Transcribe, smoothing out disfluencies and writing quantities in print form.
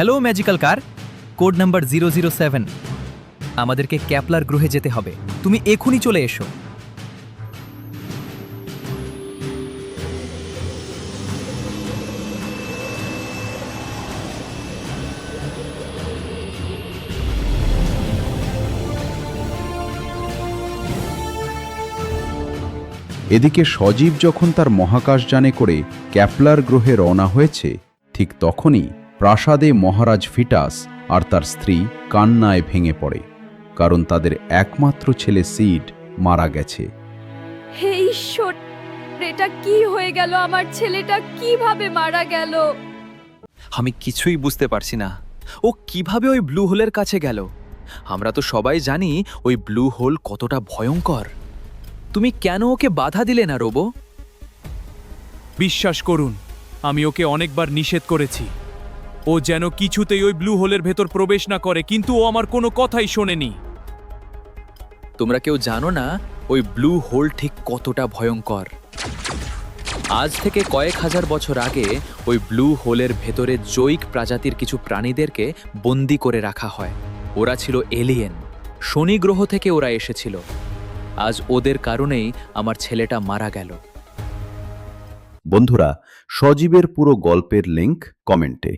Hello magical কার, code number 007। আমাদেরকে Kepler গ্রহে যেতে হবে। তুমি এখনই চলে এসো। এদিকে সজীব যখন তার মহাকাশযানে করে ক্যাপলার গ্রহে রওনা হয়েছে, ঠিক তখনই প্রাসাদে মহারাজ ফিটাস আর তার স্ত্রী কান্নায় ভেঙে পড়ে, কারণ তাদের একমাত্র ছেলে সিড মারা গেছে। হে ঈশ্বর, এটা কি হয়ে গেল? আমার ছেলেটা কিভাবে মারা গেল? আমি কিছুই বুঝতে পারছি না। ও কিভাবে ওই ব্লু হোলের কাছে গেল? আমরা তো সবাই জানি ওই ব্লু হোল কতটা ভয়ঙ্কর। তুমি কেন ওকে বাধা দিলে না, রোবো? বিশ্বাস করুন, আমি ওকে অনেকবার নিষেধ করেছি ও যেন কিছুতেই ওই ব্লু হোলের ভেতর প্রবেশ না করে, কিন্তু ও আমার কোনো কথাই শোনেনি। তোমরা কেউ জানো না ওই ব্লু হোল ঠিক কতটা ভয়ঙ্কর। আজ থেকে কয়েক হাজার বছর আগে ওই ব্লু হোলের ভেতরে জৈক প্রজাতির কিছু প্রাণীদেরকে বন্দি করে রাখা হয়। ওরা ছিল এলিয়েন, শনি গ্রহ থেকে ওরা এসেছিল। আজ ওদের কারণেই আমার ছেলেটা মারা গেল। বন্ধুরা, সজীবের পুরো গল্পের লিংক কমেন্টে।